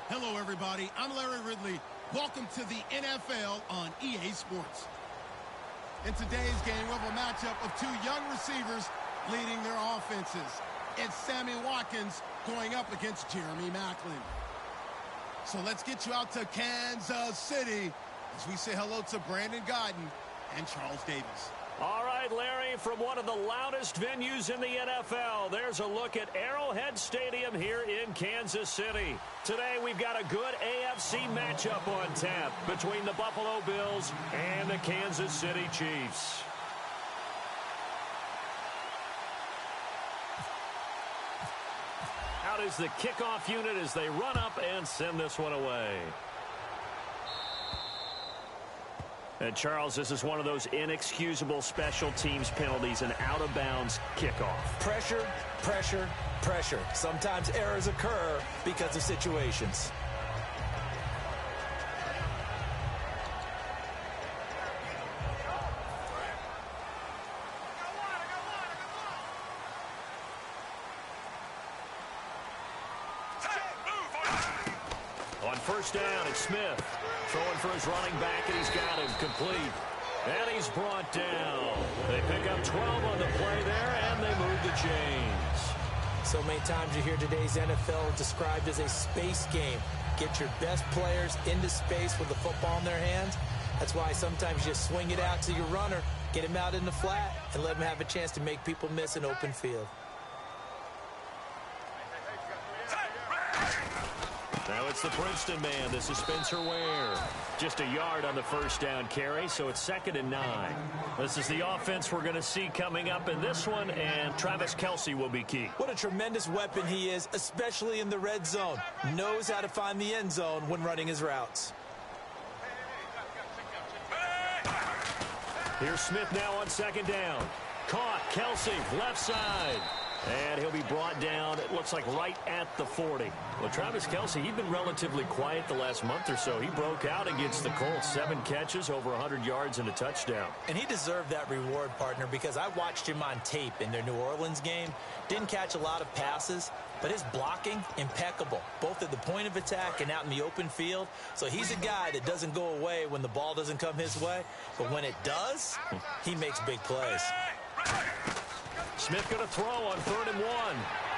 Hello, everybody. I'm Larry Ridley. Welcome to the NFL on EA Sports. In today's game, we have a matchup of two young receivers leading their offenses. It's Sammy Watkins going up against Jeremy Maclin. So let's get you out to Kansas City as we say hello to Brandon Gaudin and Charles Davis. All right, Larry, from one of the loudest venues in the NFL, there's a look at Arrowhead Stadium here in Kansas City. Today, we've got a good AFC matchup on tap between the Buffalo Bills and the Kansas City Chiefs. Out is the kickoff unit as they run up and send this one away. And Charles, this is one of those inexcusable special teams penalties, an out-of-bounds kickoff. Pressure, pressure, pressure. Sometimes errors occur because of situations. On first down, it's Smith. Throwing for his running back, and he's got him complete. And he's brought down. They pick up 12 on the play there, and they move the chains. So many times you hear today's NFL described as a space game. Get your best players into space with the football in their hands. That's why sometimes you just swing it out to your runner, get him out in the flat, and let him have a chance to make people miss an open field. Now it's the Princeton man. This is Spencer Ware. Just a yard on the first down carry, so it's 2nd and 9. This is the offense we're going to see coming up in this one, and Travis Kelce will be key. What a tremendous weapon he is, especially in the red zone. Knows how to find the end zone when running his routes. Here's Smith now on 2nd down. Caught, Kelce, left side. And he'll be brought down, it looks like right at the 40. Well, Travis Kelce, he'd been relatively quiet the last month or so. He broke out against the Colts. 7 catches, over 100 yards, and a touchdown. And he deserved that reward, partner, because I watched him on tape in their New Orleans game. Didn't catch a lot of passes, but his blocking, impeccable, both at the point of attack and out in the open field. So he's a guy that doesn't go away when the ball doesn't come his way. But when it does, he makes big plays. Smith going to throw on 3rd and 1.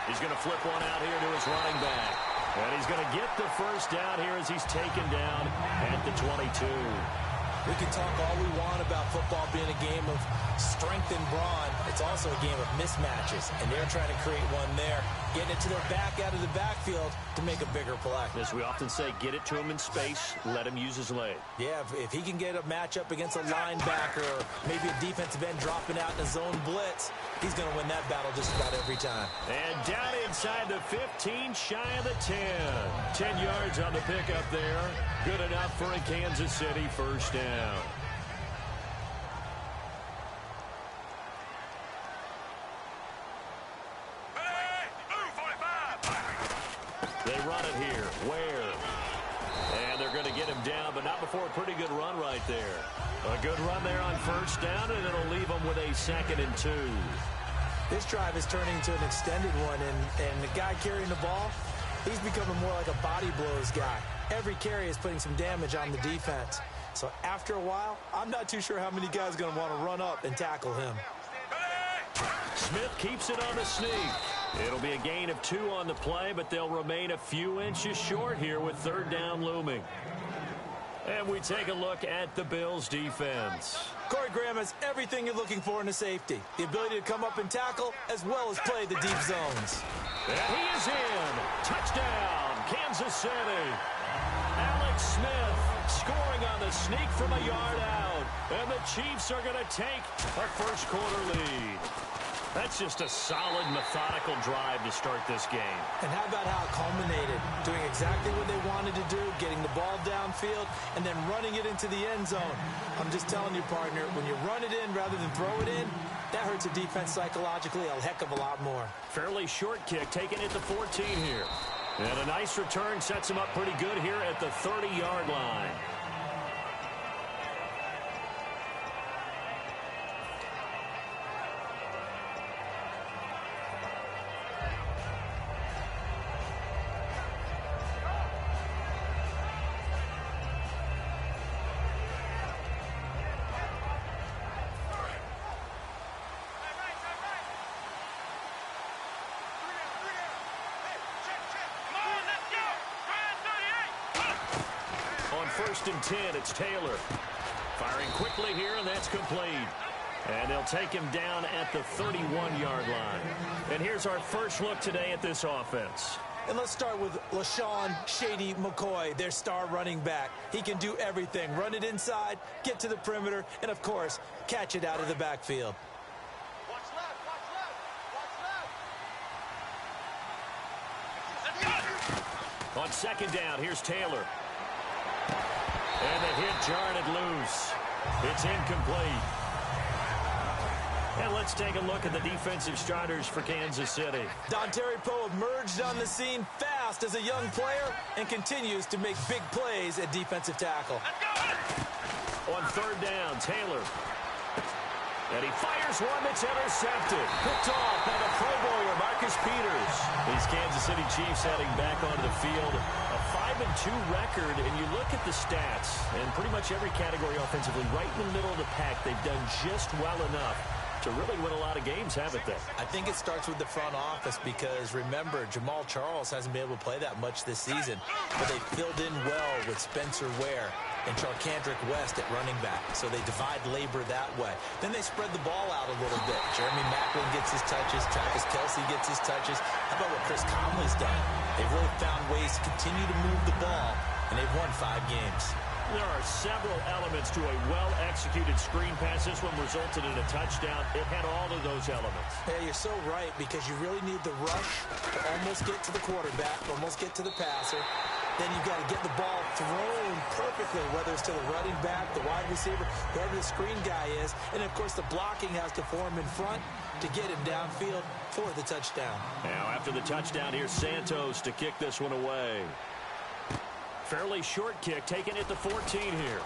He's going to flip one out here to his running back. And he's going to get the first down here as he's taken down at the 22. We can talk all we want about football being a game of strength and brawn. It's also a game of mismatches, and they're trying to create one there, getting it to their back out of the backfield to make a bigger play. As we often say, get it to him in space, let him use his leg. Yeah, if he can get a matchup against a linebacker or maybe a defensive end dropping out in a zone blitz, he's going to win that battle just about every time. And down inside the 15, shy of the 10. 10 yards on the pickup there. Good enough for a Kansas City first down. They run it here. Where? And they're going to get him down, but not before a pretty good run right there. A good run there on first down, and it'll leave them with a 2nd and 2. This drive is turning into an extended one, and the guy carrying the ball, he's becoming more like a body blows guy. Every carry is putting some damage on the defense. So after a while, I'm not too sure how many guys are going to want to run up and tackle him. Smith keeps it on the sneak. It'll be a gain of 2 on the play, but they'll remain a few inches short here with 3rd down looming. And we take a look at the Bills' defense. Corey Graham has everything you're looking for in a safety. The ability to come up and tackle, as well as play the deep zones. And he is in. Touchdown, Kansas City. Alex Smith scoring on the sneak from a yard out. And the Chiefs are going to take a first-quarter lead. That's just a solid, methodical drive to start this game. And how about how it culminated? Doing exactly what they wanted to do, getting the ball downfield, and then running it into the end zone. I'm just telling you, partner, when you run it in rather than throw it in, that hurts a defense psychologically a heck of a lot more. Fairly short kick, taken at the 14 here. And a nice return sets him up pretty good here at the 30-yard line. first and 10. It's Taylor. Firing quickly here, and that's complete. And they'll take him down at the 31-yard line. And here's our first look today at this offense. And let's start with LaShawn Shady McCoy, their star running back. He can do everything. Run it inside, get to the perimeter, and, of course, catch it out of the backfield. Watch left, watch left, watch left. On second down, here's Taylor. And the hit jarred it loose. It's incomplete. And let's take a look at the defensive starters for Kansas City. Dontari Poe emerged on the scene fast as a young player and continues to make big plays at defensive tackle. On third down, Taylor. And he fires one that's intercepted. Picked off by the Pro Bowler, Marcus Peters. These Kansas City Chiefs heading back onto the field. A 5-2 record, and you look at the stats, and pretty much every category offensively, right in the middle of the pack, they've done just well enough to really win a lot of games, haven't they? I think it starts with the front office because, remember, Jamal Charles hasn't been able to play that much this season, but they filled in well with Spencer Ware and Charkandrick West at running back, so they divide labor that way. Then they spread the ball out a little bit. Jeremy Maclin gets his touches. Travis Kelce gets his touches. How about what Chris Conley's done? They've really found ways to continue to move the ball, and they've won 5 games. There are several elements to a well-executed screen pass. This one resulted in a touchdown. It had all of those elements. Yeah, you're so right, because you really need the rush to almost get to the quarterback, almost get to the passer. Then you've got to get the ball thrown perfectly, whether it's to the running back, the wide receiver, whoever the screen guy is. And, of course, the blocking has to form in front to get him downfield for the touchdown. Now, after the touchdown, here's Santos to kick this one away. Fairly short kick, taken at the 14 here.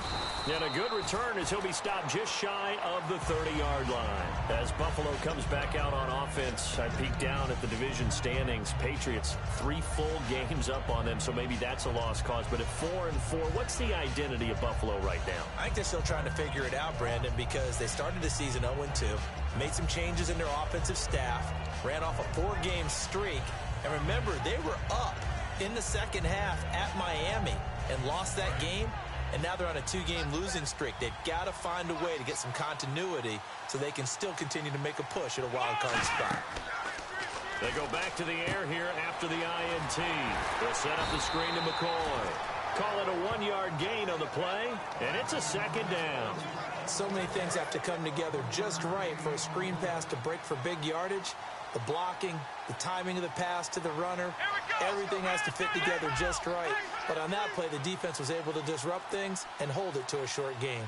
And a good return as he'll be stopped just shy of the 30-yard line. As Buffalo comes back out on offense, I peek down at the division standings. Patriots, 3 full games up on them, so maybe that's a lost cause. But at 4-4, what's the identity of Buffalo right now? I think they're still trying to figure it out, Brandon, because they started the season 0-2, made some changes in their offensive staff, ran off a 4-game streak, and remember, they were up in the second half at Miami and lost that game, and now they're on a 2-game losing streak. They've got to find a way to get some continuity so they can still continue to make a push at a wild card spot. They go back to the air here after the INT. They'll set up the screen to McCoy. Call it a 1-yard gain on the play, and it's a second down. So many things have to come together just right for a screen pass to break for big yardage. The blocking, the timing of the pass to the runner, everything has to fit together just right. But on that play, the defense was able to disrupt things and hold it to a short game.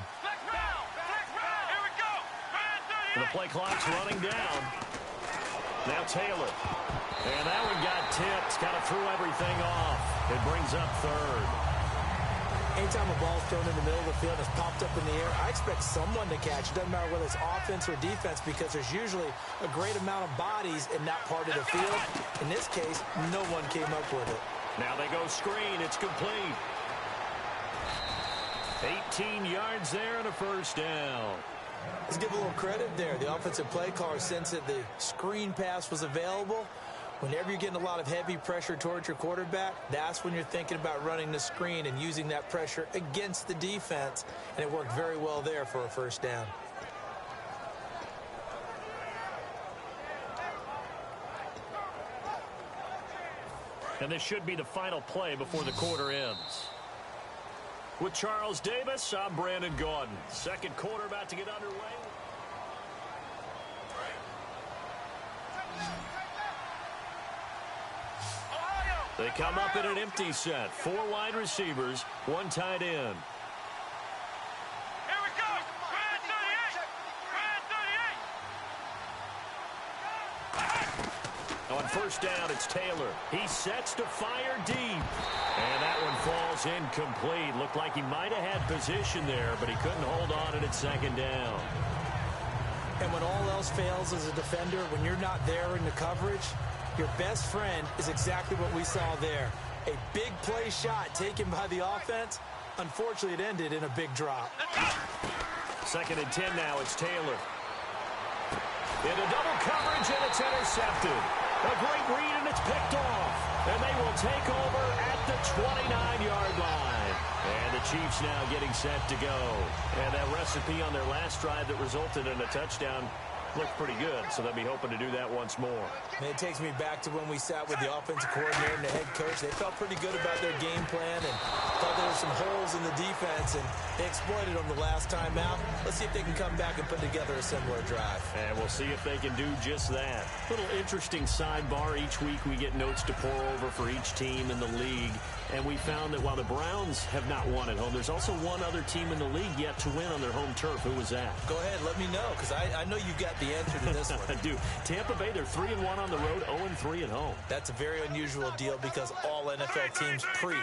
And the play clock's running down. Now Taylor. And that one got tipped, kind of threw everything off. It brings up third. Anytime a ball's thrown in the middle of the field and it's popped up in the air, I expect someone to catch. It doesn't matter whether it's offense or defense, because there's usually a great amount of bodies in that part of the field. In this case, no one came up with it. Now they go screen. It's complete. 18 yards there and a first down. Let's give a little credit there. The offensive play caller sensed that the screen pass was available. Whenever you're getting a lot of heavy pressure towards your quarterback, that's when you're thinking about running the screen and using that pressure against the defense. And it worked very well there for a first down. And this should be the final play before the quarter ends. With Charles Davis, I'm Brandon Gaudin. Second quarter about to get underway. They come up in an empty set. 4 wide receivers, 1 tight end. Here we go. Red 38. On first down, it's Taylor. He sets to fire deep. And that one falls incomplete. Looked like he might have had position there, but he couldn't hold on at its second down. And when all else fails as a defender, when you're not there in the coverage, your best friend is exactly what we saw there. A big play shot taken by the offense. Unfortunately, it ended in a big drop. Second and 10 now. It's Taylor. Into double coverage, and it's intercepted. A great read, and it's picked off. And they will take over at the 29-yard line. And the Chiefs now getting set to go. And that recipe on their last drive that resulted in a touchdown looked pretty good, so they'll be hoping to do that once more. And it takes me back to when we sat with the offensive coordinator and the head coach. They felt pretty good about their game plan and thought there were some holes in the defense, and they exploited them the last time out. Let's see if they can come back and put together a similar drive. And we'll see if they can do just that. Little interesting sidebar. Each week we get notes to pour over for each team in the league, and we found that while the Browns have not won at home, there's also one other team in the league yet to win on their home turf. Who was that? Go ahead, let me know, because I know you've got the answer to this one. I do. Tampa Bay, they're 3-1 on the road, 0-3 at home. That's a very unusual deal because all NFL teams preach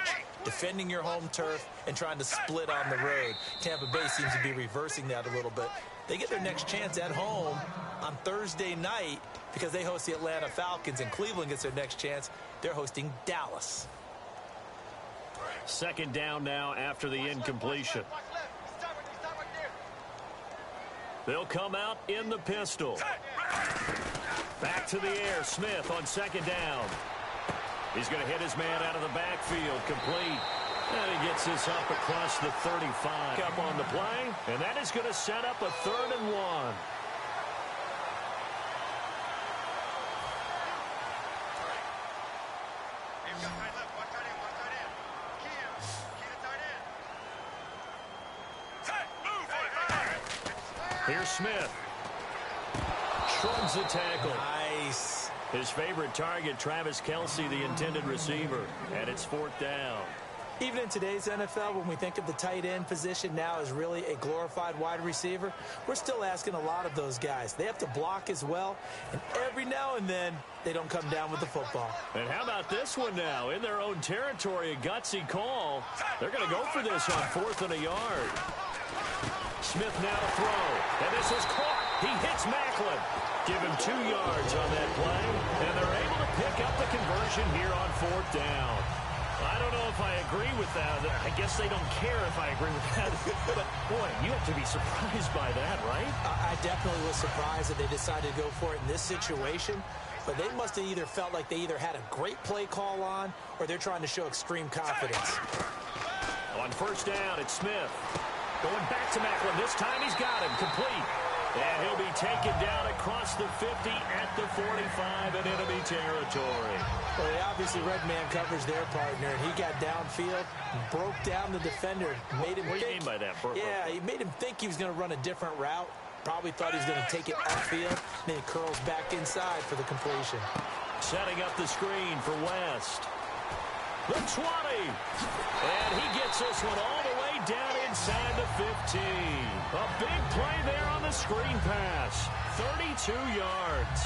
defending your home turf and trying to split on the road. Tampa Bay seems to be reversing that a little bit. They get their next chance at home on Thursday night because they host the Atlanta Falcons, and Cleveland gets their next chance. They're hosting Dallas. Second down now after the incompletion. They'll come out in the pistol. Back to the air. Smith on second down. He's going to hit his man out of the backfield. Complete. And he gets this up across the 35. Up on the play. And that is going to set up a 3rd and 1. Here's Smith. Shrugs the tackle. Nice. His favorite target, Travis Kelce, the intended receiver. And it's 4th down. Even in today's NFL, when we think of the tight end position now as really a glorified wide receiver, we're still asking a lot of those guys. They have to block as well, and every now and then, they don't come down with the football. And how about this one now? In their own territory, a gutsy call. They're going to go for this on 4th and a yard. Smith now to throw, and this is caught. He hits Macklin. Give him 2 yards on that play, and they're able to pick up the conversion here on 4th down. I don't know if I agree with that. I guess they don't care if I agree with that. But, boy, you have to be surprised by that, right? I definitely was surprised that they decided to go for it in this situation. But they must have either felt like they either had a great play call on or they're trying to show extreme confidence. On 1st down, it's Smith. Going back to Macklin. This time he's got him. Complete. And he'll be taken down across the 50 at the 45 in enemy territory. Well, they obviously read man coverage their partner, and he got downfield, broke down the defender, made him What do you mean by that? Yeah, he made him think he was going to run a different route. Probably thought he was going to take it upfield. Then he curls back inside for the completion. Setting up the screen for West. The 20. And he gets this one all the way down inside the 15. A big play there on the screen pass. 32 yards.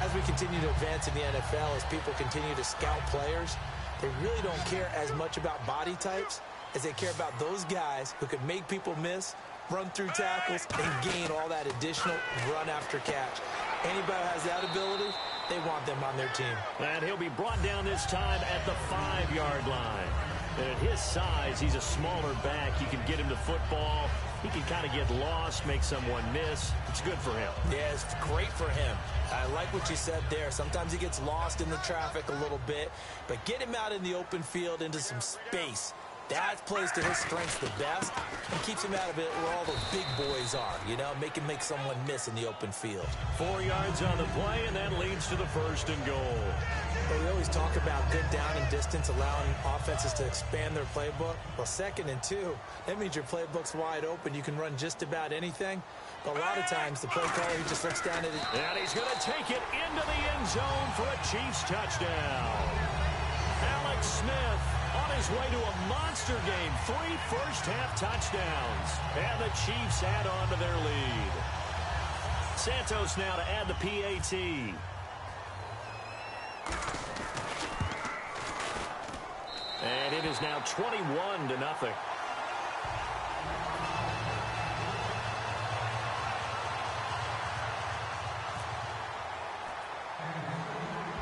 As we continue to advance in the NFL, as people continue to scout players, they really don't care as much about body types as they care about those guys who can make people miss, run through tackles, and gain all that additional run after catch. Anybody who has that ability, they want them on their team. And he'll be brought down this time at the 5-yard line. And at his size, he's a smaller back. You can get him to football. He can kind of get lost, make someone miss. It's good for him. Yeah, it's great for him. I like what you said there. Sometimes he gets lost in the traffic a little bit, but get him out in the open field into some space. That plays to his strengths the best and keeps him out of it where all those big boys are, you know, make someone miss in the open field. 4 yards on the play, and that leads to the 1st and goal. Well, we always talk about good down and distance, allowing offenses to expand their playbook. Well, 2nd and 2, that means your playbook's wide open. You can run just about anything. But a lot of times, the play caller, he just looks down at it. And he's going to take it into the end zone for a Chiefs touchdown. Alex Smith on his way to a monster game. 3 first-half touchdowns. And the Chiefs add on to their lead. Santos now to add the PAT. And it is now 21-0.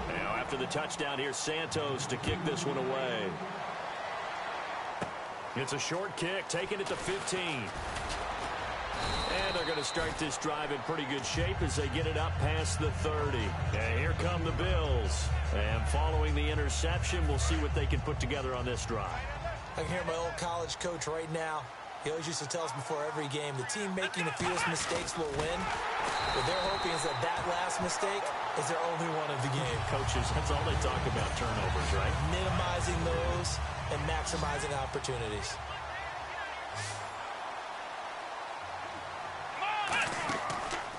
Now after the touchdown, here's Santos to kick this one away. It's a short kick, taking it to 15. And they're going to start this drive in pretty good shape as they get it up past the 30. And here come the Bills. And following the interception, we'll see what they can put together on this drive. I can hear my old college coach right now. He always used to tell us before every game, the team making the fewest mistakes will win. What they're hoping is that that last mistake is their only one of the game. Coaches, that's all they talk about, turnovers, right? Minimizing those and maximizing opportunities.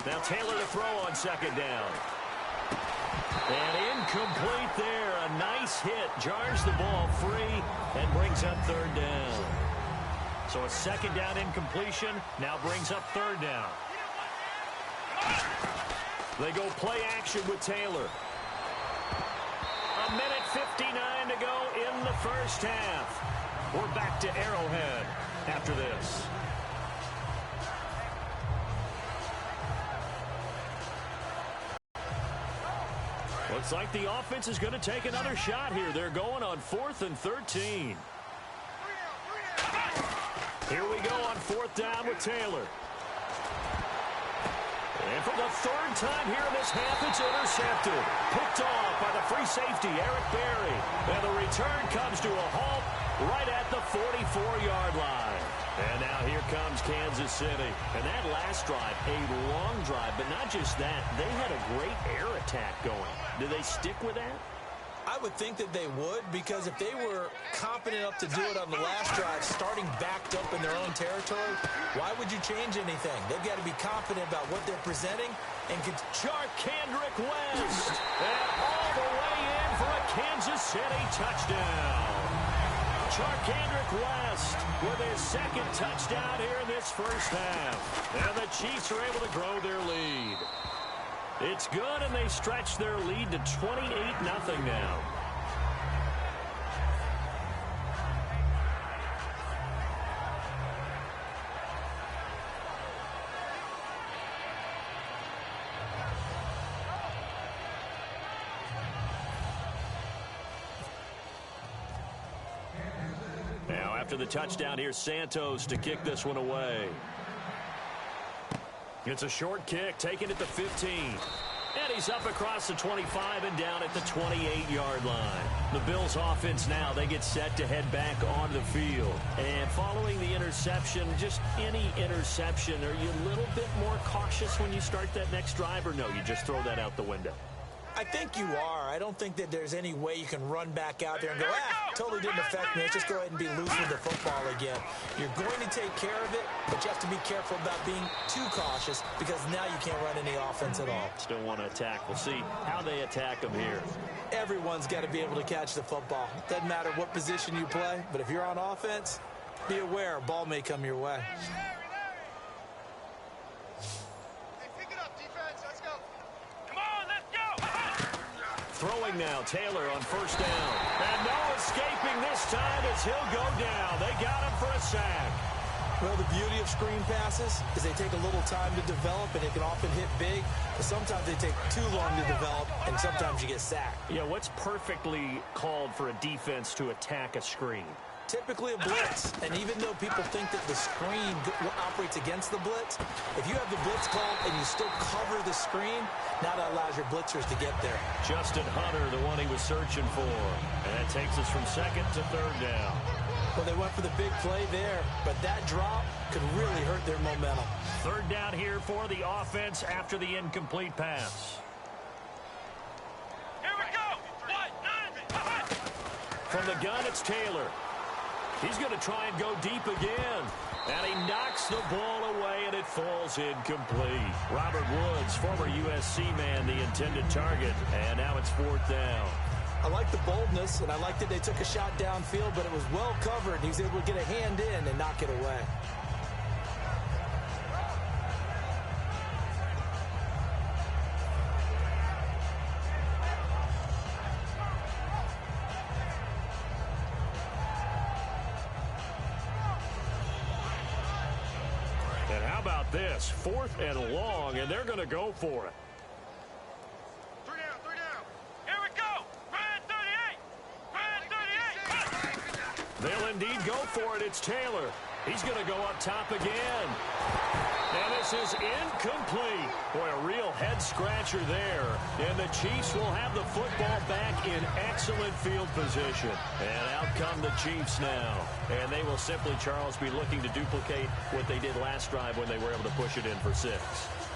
Now Taylor to throw on second down. And incomplete there. A nice hit. Jars the ball free and brings up third down. So a second down incompletion now brings up third down. They go play action with Taylor. A minute 59 to go in the first half. We're back to Arrowhead after this. Looks like the offense is going to take another shot here. They're going on 4th and 13. Here we go on 4th down with Taylor. And for the third time here in this half, it's intercepted. Picked off by the free safety, Eric Berry. And the return comes to a halt right at the 44-yard line. And now here comes Kansas City. And that last drive, a long drive, but not just that. They had a great air attack going. Do they stick with that? I would think that they would, because if they were competent enough to do it on the last drive, starting backed up in their own territory, why would you change anything? They've got to be confident about what they're presenting. And Charkandrick West. And all the way in for a Kansas City touchdown. Charkandrick West with his second touchdown here in this first half. And the Chiefs are able to grow their lead. It's good, and they stretch their lead to 28-0 now. Now, after the touchdown, here's Santos to kick this one away. It's a short kick, taking it to 15. And he's up across the 25 and down at the 28-yard line. The Bills offense now, they get set to head back onto the field. And following the interception, just any interception, are you a little bit more cautious when you start that next drive, or no, you just throw that out the window? I think you are. I don't think that there's any way you can run back out there and go, totally didn't affect me. Let's just go ahead and be loose with the football again. You're going to take care of it, but you have to be careful about being too cautious, because now you can't run any offense at all. Still want to attack. We'll see how they attack them here. Everyone's got to be able to catch the football. Doesn't matter what position you play, but if you're on offense, be aware a ball may come your way. Throwing now, Taylor on first down. And no escaping this time as he'll go down. They got him for a sack. Well, the beauty of screen passes is they take a little time to develop, and they can often hit big, but sometimes they take too long to develop, and sometimes you get sacked. Yeah, what's perfectly called for a defense to attack a screen? Typically a blitz, and even though people think that the screen operates against the blitz, if you have the blitz called and you still cover the screen, now that allows your blitzers to get there. Justin Hunter, the one he was searching for. And that takes us from second to third down. Well, they went for the big play there, but that drop could really hurt their momentum. Third down here for the offense after the incomplete pass. Here we go. From the gun, it's Taylor. He's going to try and go deep again. And he knocks the ball away, and it falls incomplete. Robert Woods, former USC man, the intended target. And now it's fourth down. I like the boldness, and I like that they took a shot downfield, but it was well covered. He was able to get a hand in and knock it away. And how about this? Fourth and long, and they're going to go for it. Three down. Here we go. Brand 38. They'll indeed go for it. It's Taylor. He's going to go up top again. And this is incomplete. Boy, a real head-scratcher there. And the Chiefs will have the football back in excellent field position. And out come the Chiefs now. And they will simply, Charles, be looking to duplicate what they did last drive when they were able to push it in for 6.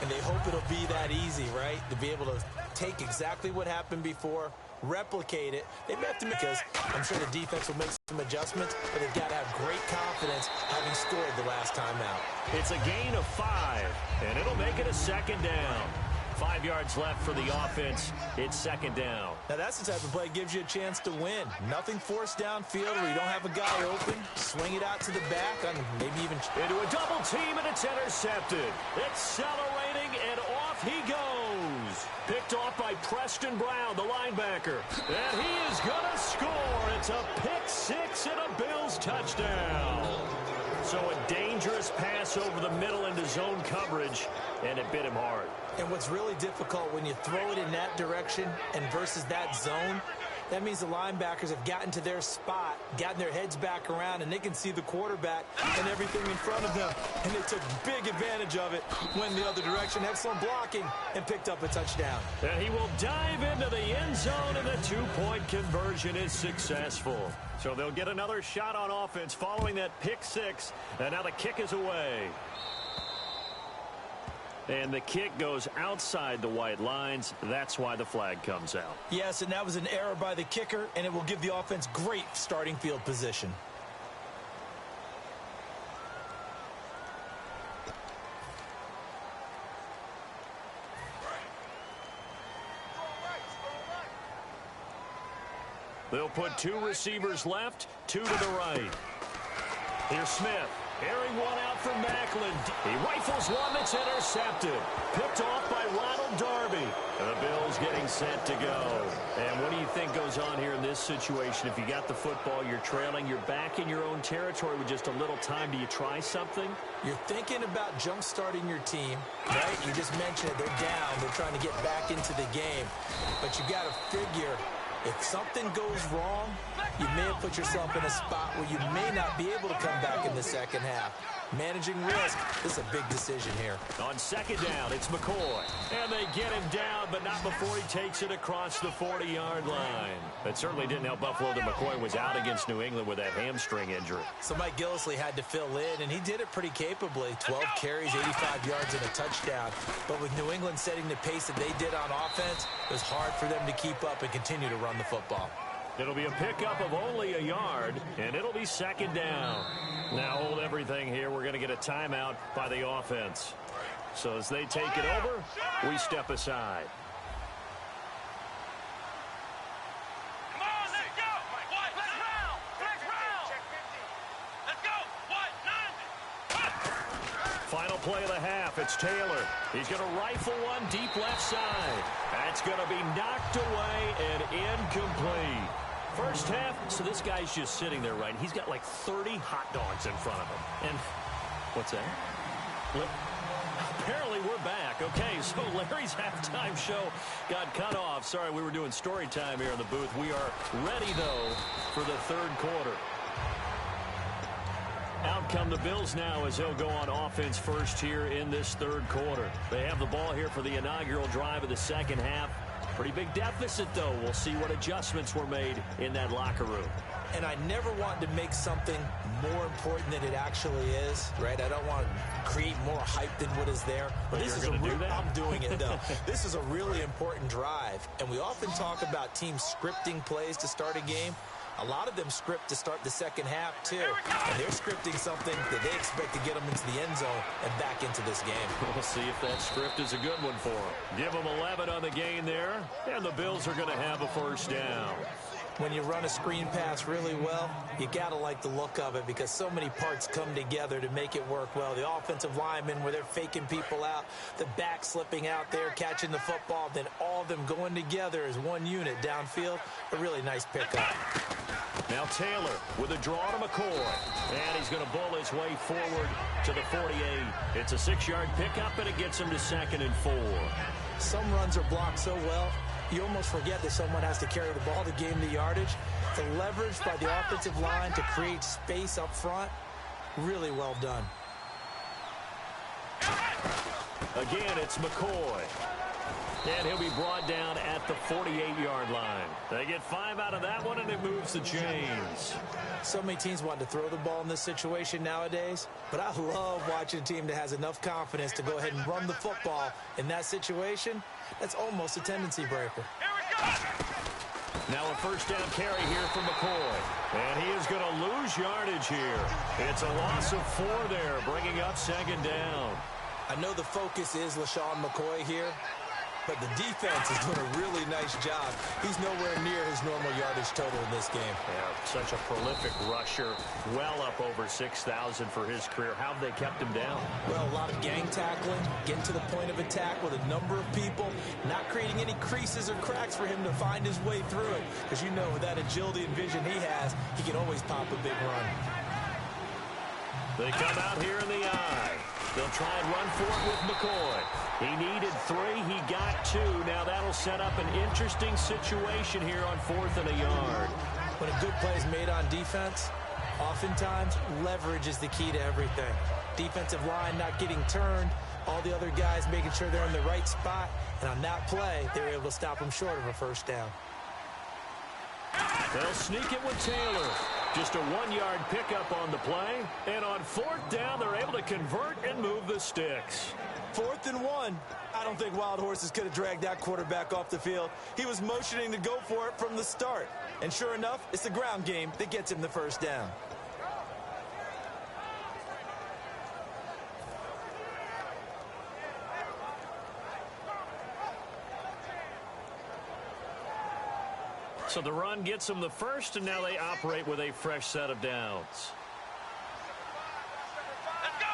And they hope it'll be that easy, right? To be able to take exactly what happened before, replicate it. They may have to, because I'm sure the defense will make some adjustments, but they've got to have great confidence having scored the last time out. It's a gain of 5, and it'll make it a 2nd down. 5 yards left for the offense. It's 2nd down. Now, that's the type of play that gives you a chance to win. Nothing forced downfield where you don't have a guy open. Swing it out to the back, and maybe even into a double team, and it's intercepted. Accelerating, and off he goes. Picked off by Preston Brown, the linebacker. And he is going to score. It's a pick 6 and a Bills touchdown. So a dangerous pass over the middle into zone coverage, and it bit him hard. And what's really difficult when you throw it in that direction and versus that zone, that means the linebackers have gotten to their spot, gotten their heads back around, and they can see the quarterback and everything in front of them. And they took big advantage of it, went the other direction, excellent blocking, and picked up a touchdown. And he will dive into the end zone, and the 2-point conversion is successful. So they'll get another shot on offense following that pick 6, and now the kick is away. And the kick goes outside the white lines. That's why the flag comes out. Yes, and that was an error by the kicker, and it will give the offense great starting field position. They'll put 2 receivers left, 2 to the right. Here's Smith. Airing one out for Macklin. He rifles one that's intercepted. Picked off by Ronald Darby. And the Bills getting set to go. And what do you think goes on here in this situation? If you got the football, you're trailing, you're back in your own territory with just a little time. Do you try something? You're thinking about jump-starting your team, right? You just mentioned it. They're down. They're trying to get back into the game. But you got to figure, if something goes wrong, you may have put yourself in a spot where you may not be able to come back in the second half. Managing risk, this is a big decision here. On 2nd down, it's McCoy. And they get him down, but not before he takes it across the 40-yard line. That certainly didn't help Buffalo that McCoy was out against New England with that hamstring injury. So Mike Gillislee had to fill in, and he did it pretty capably. 12 carries, 85 yards, and a touchdown. But with New England setting the pace that they did on offense, it was hard for them to keep up and continue to run the football. It'll be a pickup of only a yard, and it'll be 2nd down. Now hold everything here. We're going to get a timeout by the offense. So as they take it over, we step aside. Come on, let's go. What? Let's round. Let's round. Let's go. What? 9. Final play of the half. It's Taylor. He's going to rifle one deep left side. That's going to be knocked away and incomplete. First half, so this guy's just sitting there, right? He's got like 30 hot dogs in front of him. And what's that? Apparently we're back. Okay, so Larry's halftime show got cut off. Sorry, we were doing story time here in the booth. We are ready, though, for the 3rd quarter. Out come the Bills now as they'll go on offense first here in this 3rd quarter. They have the ball here for the inaugural drive of the 2nd half. Pretty big deficit, though. We'll see what adjustments were made in that locker room. And I never want to make something more important than it actually is, right? I don't want to create more hype than what is there. But this you're is going to do that? I'm doing it, though. This is a really important drive. And we often talk about teams scripting plays to start a game. A lot of them script to start the 2nd half, too. And they're scripting something that they expect to get them into the end zone and back into this game. We'll see if that script is a good one for them. Give them 11 on the gain there, and the Bills are going to have a 1st down. When you run a screen pass really well, you got to like the look of it because so many parts come together to make it work well. The offensive linemen where they're faking people out, the back slipping out there, catching the football, then all of them going together as one unit downfield. A really nice pickup. Now Taylor with a draw to McCoy. And he's going to bull his way forward to the 48. It's a 6-yard pickup, and it gets him to 2nd and 4. Some runs are blocked so well, you almost forget that someone has to carry the ball to gain the yardage. The leverage by the offensive line to create space up front, really well done. Again, it's McCoy. And he'll be brought down at the 48-yard line. They get 5 out of that one, and it moves the chains. So many teams want to throw the ball in this situation nowadays, but I love watching a team that has enough confidence to go ahead and run the football in that situation. That's almost a tendency breaker. Now a first down carry here from McCoy. And he is going to lose yardage here. It's a loss of 4 there, bringing up second down. I know the focus is LaShawn McCoy here, but the defense is doing a really nice job. He's nowhere near his normal yardage total in this game. Yeah, such a prolific rusher, well up over 6,000 for his career. How have they kept him down? Well, a lot of gang tackling, getting to the point of attack with a number of people, not creating any creases or cracks for him to find his way through it. Because you know, with that agility and vision he has, he can always pop a big run. They come out here in the eye. They'll try and run for it with McCoy. He needed 3. He got 2. Now that'll set up an interesting situation here on 4th and a yard. When a good play is made on defense, oftentimes leverage is the key to everything. Defensive line not getting turned, all the other guys making sure they're in the right spot, and on that play, they were able to stop him short of a first down. They'll sneak it with Taylor. Just a 1-yard pickup on the play. And on 4th down, they're able to convert and move the sticks. 4th and 1. I don't think Wild Horses could have dragged that quarterback off the field. He was motioning to go for it from the start. And sure enough, it's the ground game that gets him the first down. So the run gets them the first, and now they operate with a fresh set of downs. Let's go!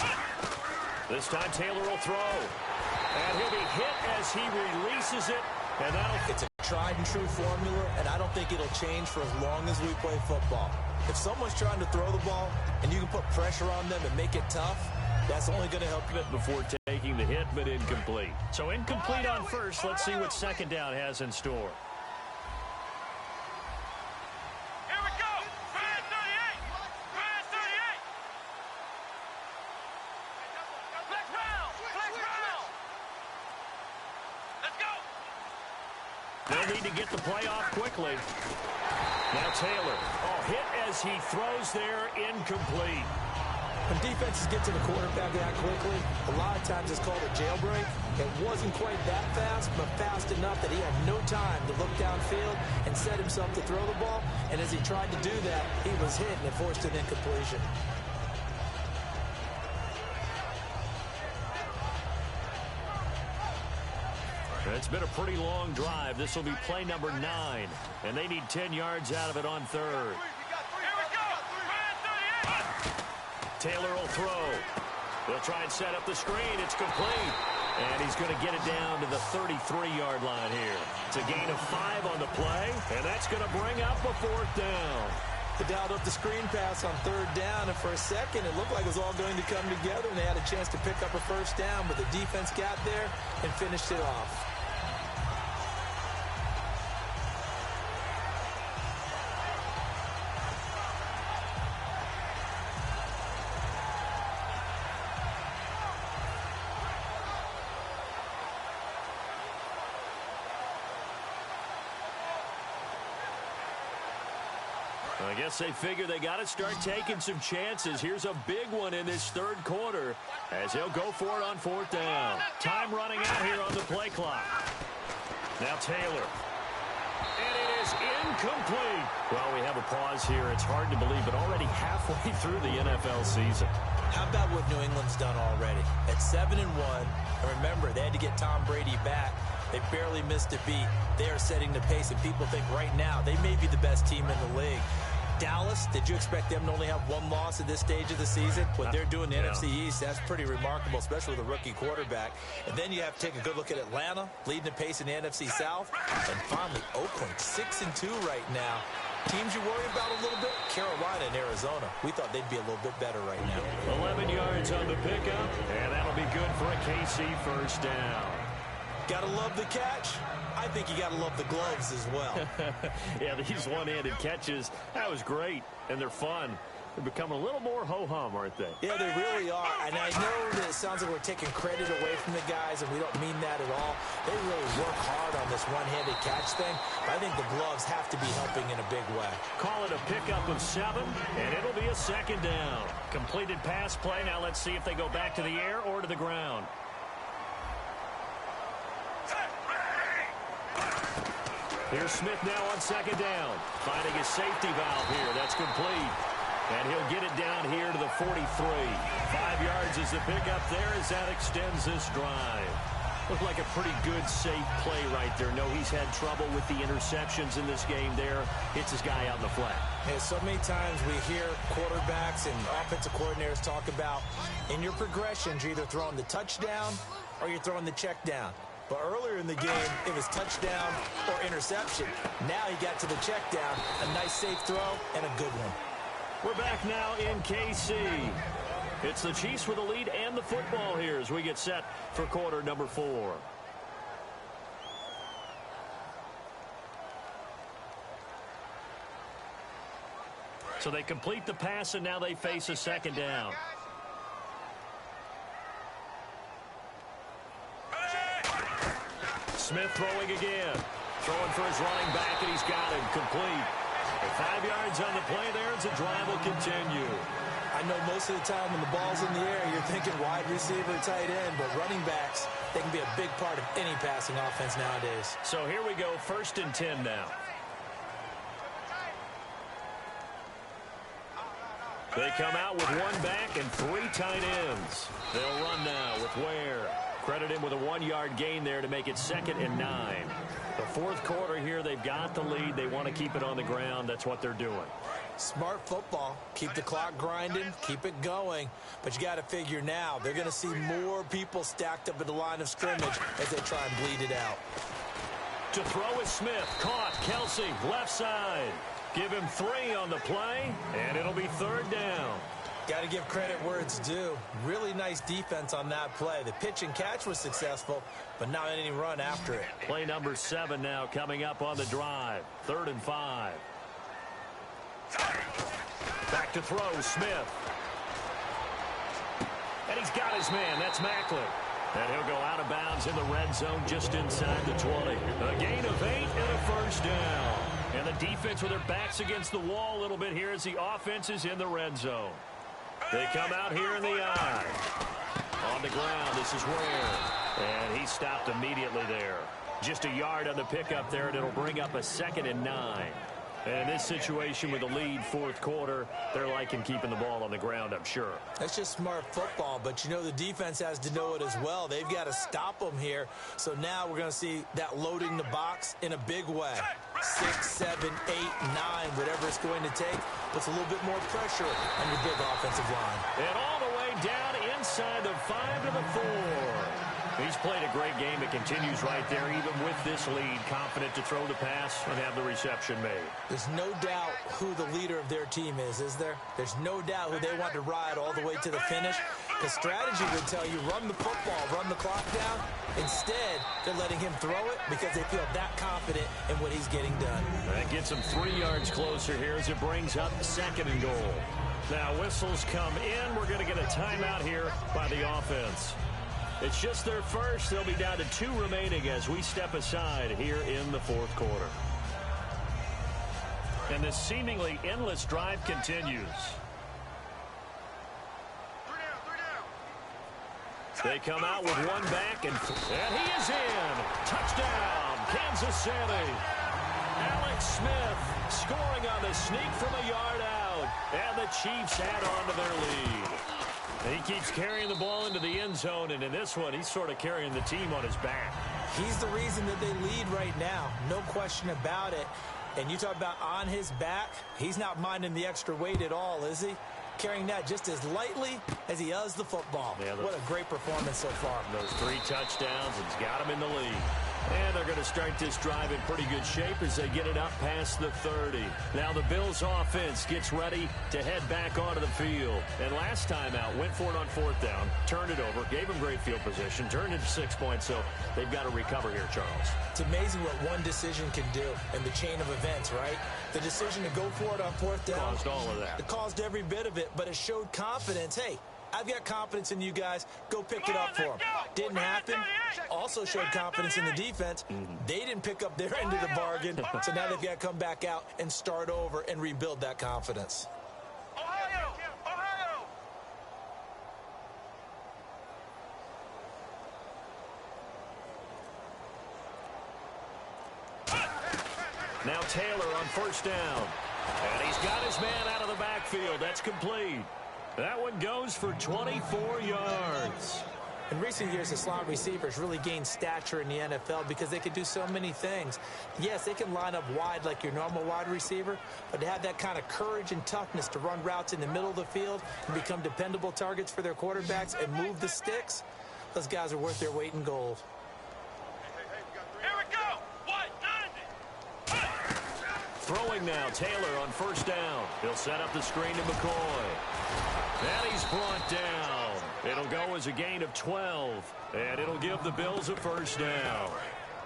38! This time Taylor will throw. And he'll be hit as he releases it. And It's a tried and true formula, and I don't think it'll change for as long as we play football. If someone's trying to throw the ball and you can put pressure on them and make it tough, that's only going to help you. Before taking the hit, but incomplete. So incomplete on first. Let's see what second down has in store. Here we go! 38! 38! Flex round! Flex round! Let's go! They'll need to get the play off quickly. Now Taylor. Oh, hit as he throws there, incomplete. When defenses get to the quarterback that quickly, a lot of times it's called a jailbreak. It wasn't quite that fast, but fast enough that he had no time to look downfield and set himself to throw the ball. And as he tried to do that, he was hit and it forced an incompletion. It's been a pretty long drive. This will be play number 9. And they need 10 yards out of it on 3rd. Taylor will throw. They'll try and set up the screen. It's complete. And he's going to get it down to the 33-yard line here. It's a gain of 5 on the play, and that's going to bring up a 4th down. They dialed up the screen pass on 3rd down, and for a second it looked like it was all going to come together, and they had a chance to pick up a first down, but the defense got there and finished it off. I guess they figure they got to start taking some chances. Here's a big one in this 3rd quarter as he'll go for it on 4th down. Time running out here on the play clock. Now Taylor. And it is incomplete. Well, we have a pause here. It's hard to believe, but already halfway through the NFL season. How about what New England's done already? At 7-1, and remember, they had to get Tom Brady back. They barely missed a beat. They are setting the pace, and people think right now they may be the best team in the league. Dallas, did you expect them to only have 1 loss at this stage of the season? What they're doing in the NFC East, that's pretty remarkable, especially with a rookie quarterback. And then you have to take a good look at Atlanta, leading the pace in the NFC South. And finally, Oakland, 6-2 right now. Teams you worry about a little bit, Carolina and Arizona. We thought they'd be a little bit better right now. 11 yards on the pickup, and that'll be good for a KC first down. Gotta love the catch. I think you gotta love the gloves as well. Yeah, these one-handed catches, that was great, and they're fun. They're becoming a little more ho-hum, aren't they? Yeah, they really are. And I know that it sounds like we're taking credit away from the guys, and we don't mean that at all. They really work hard on this one-handed catch thing. But I think the gloves have to be helping in a big way. Call it a pickup of 7, and it'll be a second down. Completed pass play. Now let's see if they go back to the air or to the ground. Here's Smith now on second down. Finding his safety valve here. That's complete. And he'll get it down here to the 43. 5 yards is the pickup there as that extends this drive. Looked like a pretty good, safe play right there. No, he's had trouble with the interceptions in this game there. Hits his guy out in the flat. Yeah, so many times we hear quarterbacks and offensive coordinators talk about in your progressions, you're either throwing the touchdown or you're throwing the check down. But earlier in the game, it was touchdown or interception. Now he got to the check down, a nice safe throw, and a good one. We're back now in KC. It's the Chiefs with the lead and the football here as we get set for quarter number 4. So they complete the pass, and now they face a second down. Smith throwing again. Throwing for his running back, and he's got him complete. 5 yards on the play there as the drive will continue. I know most of the time when the ball's in the air, you're thinking wide receiver, tight end, but running backs, they can be a big part of any passing offense nowadays. So here we go, 1st and 10 now. They come out with 1 back and 3 tight ends. They'll run now with Ware. Credit him with a 1-yard gain there to make it 2nd and 9. The 4th quarter here, they've got the lead. They want to keep it on the ground. That's what they're doing. Smart football. Keep the clock grinding. Keep it going. But you got to figure now, they're going to see more people stacked up at the line of scrimmage as they try and bleed it out. To throw is Smith. Caught. Kelsey, left side. Give him 3 on the play, and it'll be 3rd down. Got to give credit where it's due. Really nice defense on that play. The pitch and catch was successful, but not any run after it. Play number 7 now coming up on the drive. 3rd and 5. Back to throw, Smith. And he's got his man. That's Macklin. And he'll go out of bounds in the red zone just inside the 20. A gain of 8 and a 1st down. And the defense with their backs against the wall a little bit here as the offense is in the red zone. They come out here in the eye. On the ground, this is Ware. And he stopped immediately there. Just a yard on the pickup there, and it'll bring up a 2nd and 9. And in this situation with the lead 4th quarter, they're liking keeping the ball on the ground, I'm sure. That's just smart football, but you know the defense has to know it as well. They've got to stop them here. So now we're going to see that loading the box in a big way. 6, 7, 8, 9, whatever it's going to take, puts a little bit more pressure on your big offensive line. And all the way down inside the 5 to the 4. He's played a great game. It continues right there, even with this lead. Confident to throw the pass and have the reception made. There's no doubt who the leader of their team is there? There's no doubt who they want to ride all the way to the finish. The strategy would tell you, run the football, run the clock down. Instead, they're letting him throw it because they feel that confident in what he's getting done. That gets him 3 yards closer here as it brings up 2nd and goal. Now whistles come in. We're going to get a timeout here by the offense. It's just their first. They'll be down to 2 remaining as we step aside here in the 4th quarter. And this seemingly endless drive continues. 3 down. They come out with 1 back, and he is in. Touchdown, Kansas City. Alex Smith scoring on the sneak from a yard out. And the Chiefs add on to their lead. He keeps carrying the ball into the end zone, and in this one, he's sort of carrying the team on his back. He's the reason that they lead right now. No question about it. And you talk about on his back, he's not minding the extra weight at all, is he? Carrying that just as lightly as he does the football. Yeah, what a great performance so far. Those 3 touchdowns, it's got him in the lead. And they're going to start this drive in pretty good shape as they get it up past the 30. Now the Bills offense gets ready to head back onto the field. And last time out, went for it on 4th down, turned it over, gave them great field position, turned it to 6 points, so they've got to recover here, Charles. It's amazing what one decision can do in the chain of events, right? The decision to go for it on 4th down. Caused all of that. It caused every bit of it, but it showed confidence. Hey, I've got confidence in you guys. Go pick it up for them. Didn't happen. Also showed confidence in the defense. They didn't pick up their end of the bargain, so now they've got to come back out and start over and rebuild that confidence. Ohio! Now Taylor on 1st down. And he's got his man out of the backfield. That's complete. That one goes for 24 yards. In recent years, the slot receivers really gained stature in the NFL because they can do so many things. Yes, they can line up wide like your normal wide receiver, but to have that kind of courage and toughness to run routes in the middle of the field and become dependable targets for their quarterbacks and move the sticks, those guys are worth their weight in gold. Here we go! What? 90! Throwing now, Taylor on 1st down. He'll set up the screen to McCoy. And he's brought down. It'll go as a gain of 12. And it'll give the Bills a 1st down.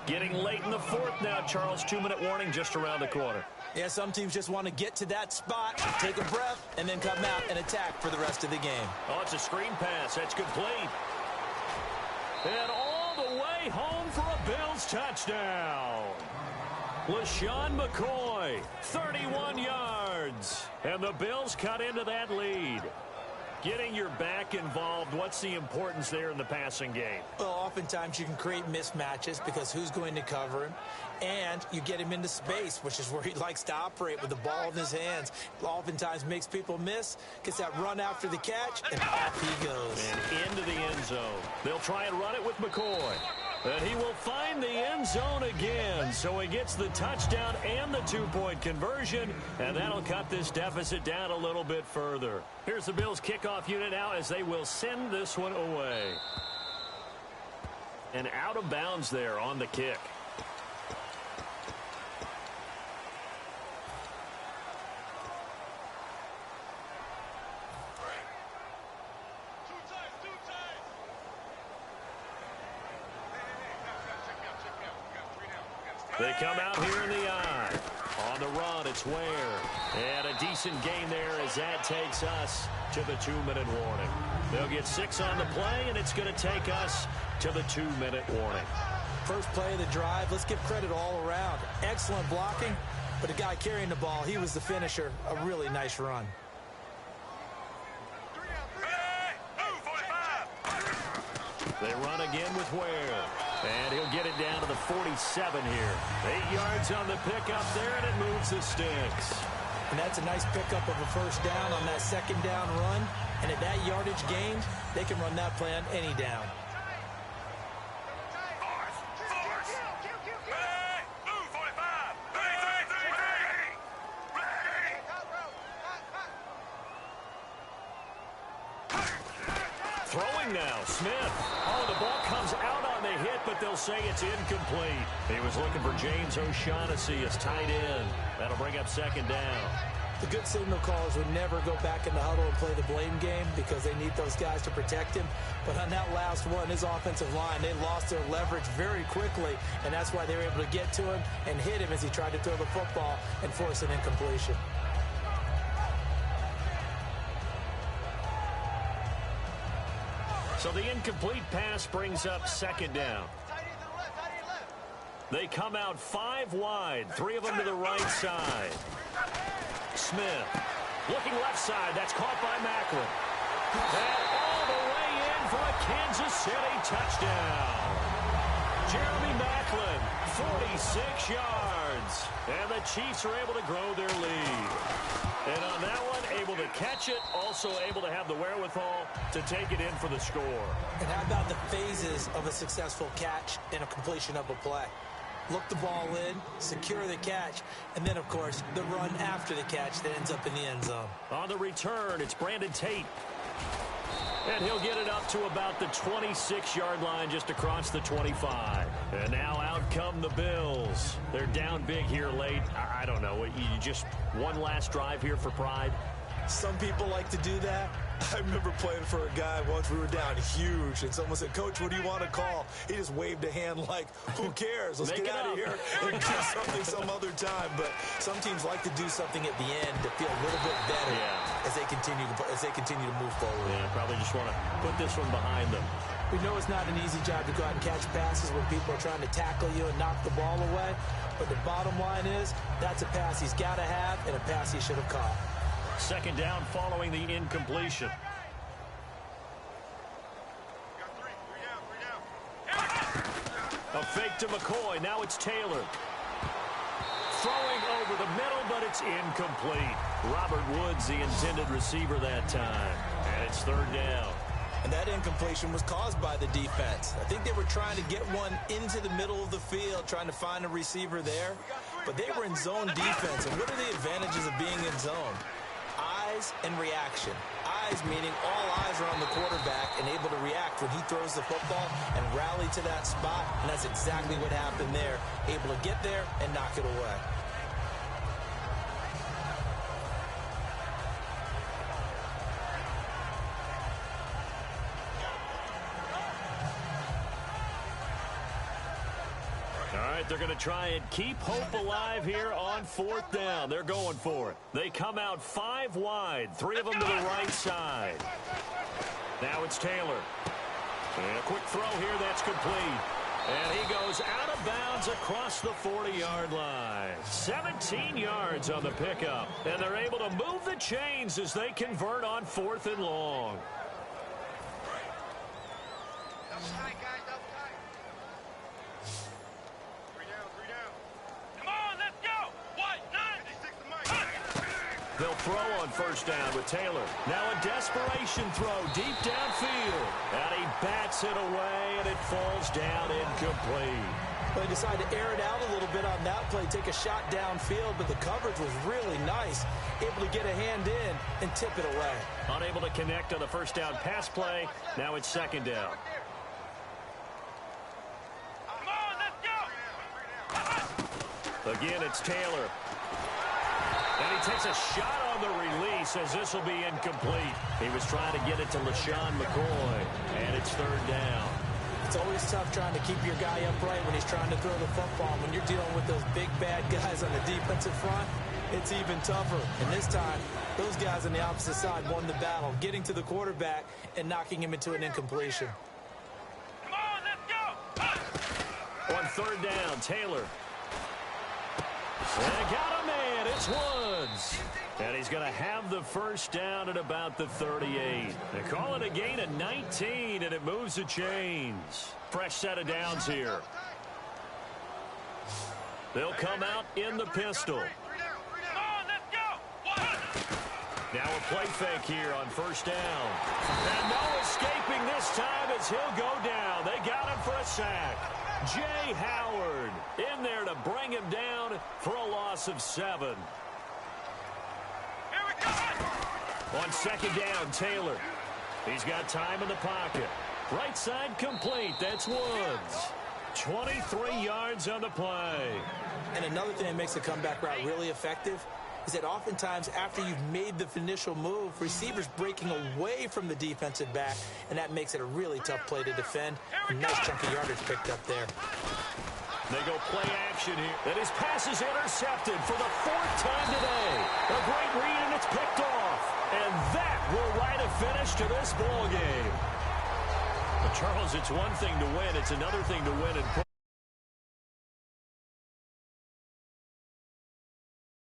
Getting late in the 4th now, Charles. 2-minute warning just around the corner. Yeah, some teams just want to get to that spot, take a breath, and then come out and attack for the rest of the game. Oh, it's a screen pass. That's complete. And all the way home for a Bills touchdown. LaShawn McCoy, 31 yards. And the Bills cut into that lead. Getting your back involved, what's the importance there in the passing game? Well, oftentimes you can create mismatches because who's going to cover him? And you get him into space, which is where he likes to operate with the ball in his hands. Oftentimes makes people miss, gets that run after the catch, and off he goes. And into the end zone. They'll try and run it with McCoy. And he will find the end zone again. So he gets the touchdown and the 2-point conversion. And that'll cut this deficit down a little bit further. Here's the Bills kickoff unit now as they will send this one away. And out of bounds there on the kick. They come out here in the eye. On the run, it's Ware. And a decent gain there as that takes us to the 2-minute warning. They'll get 6 on the play, and it's going to take us to the 2-minute warning. First play of the drive, let's give credit all around. Excellent blocking, but the guy carrying the ball, he was the finisher. A really nice run. They run again with Ware. And he'll get it down to the 47 here. 8 yards on the pickup there, and it moves the sticks. And that's a nice pickup of a 1st down on that 2nd down run. And at that yardage gained, they can run that play on any down. Throwing now, Smith. Oh, the ball comes out on the hit, but they'll say it's incomplete. He was looking for James O'Shaughnessy as tight end. That'll bring up 2nd down. The good signal callers would never go back in the huddle and play the blame game because they need those guys to protect him. But on that last one, his offensive line, they lost their leverage very quickly, and that's why they were able to get to him and hit him as he tried to throw the football and force an incompletion. So the incomplete pass brings up 2nd down. They come out 5 wide, 3 of them to the right side. Smith looking left side. That's caught by Macklin. And all the way in for a Kansas City touchdown. Jeremy Macklin, 46 yards. And the Chiefs are able to grow their lead. And on that one, able to catch it, also able to have the wherewithal to take it in for the score. And how about the phases of a successful catch and a completion of a play? Look the ball in, secure the catch, and then, of course, the run after the catch that ends up in the end zone. On the return, it's Brandon Tate. And he'll get it up to about the 26-yard line just across the 25. And now out come the Bills. They're down big here late. I don't know. You just one last drive here for pride? Some people like to do that. I remember playing for a guy once. We were down huge, and someone said, "Coach, what do you want to call?" He just waved a hand like, "Who cares? Let's get out of here and do something some other time." But some teams like to do something at the end to feel a little bit better as they continue to move forward. Yeah, probably just want to put this one behind them. We know it's not an easy job to go out and catch passes when people are trying to tackle you and knock the ball away. But the bottom line is that's a pass he's got to have and a pass he should have caught. Second down following the incompletion. A fake to McCoy. Now it's Taylor. Throwing over the middle, but it's incomplete. Robert Woods, the intended receiver that time. And it's third down. And that incompletion was caused by the defense. I think they were trying to get one into the middle of the field, trying to find a receiver there. But they were in zone defense. And what are the advantages of being in zone? Eyes and reaction. Eyes meaning all eyes are on the quarterback and able to react when he throws the football and rally to that spot. And that's exactly what happened there. Able to get there and knock it away. They're going to try and keep hope alive here on fourth down. They're going for it. They come out 5 wide, 3 of them to the right side. Now it's Taylor. And a quick throw here, that's complete. And he goes out of bounds across the 40-yard line. 17 yards on the pickup. And they're able to move the chains as they convert on 4th and long. They'll throw on first down with Taylor. Now a desperation throw deep downfield. And he bats it away, and it falls down incomplete. Well, he decided to air it out a little bit on that play, take a shot downfield, but the coverage was really nice. Able to get a hand in and tip it away. Unable to connect on the first down pass play. Now it's second down. Come on, let's go. Again, it's Taylor. And he takes a shot on the release as this will be incomplete. He was trying to get it to LaShawn McCoy, and it's third down. It's always tough trying to keep your guy upright when he's trying to throw the football. When you're dealing with those big, bad guys on the defensive front, it's even tougher. And this time, those guys on the opposite side won the battle, getting to the quarterback and knocking him into an incompletion. Come on, let's go. On third down, Taylor. And got a man. It's Woods. And he's going to have the first down at about the 38. They call it a gain of 19, and it moves the chains. Fresh set of downs here. They'll come out in the pistol. Come on, let's go. Now a play fake here on first down. And no escaping this time as he'll go down. They got him for a sack. Jay Howard in there to bring him down for a loss of 7. Here we go. On second down, Taylor. He's got time in the pocket. Right side complete. That's Woods. 23 yards on the play. And another thing that makes the comeback route really effective is that oftentimes after you've made the initial move, receivers breaking away from the defensive back, and that makes it a really tough play to defend. A nice chunk of yardage picked up there. They go play action here. And his pass is intercepted for the 4th time today. A great read, and it's picked off. And that will write a finish to this ball game. But Charles, it's one thing to win. It's another thing to win in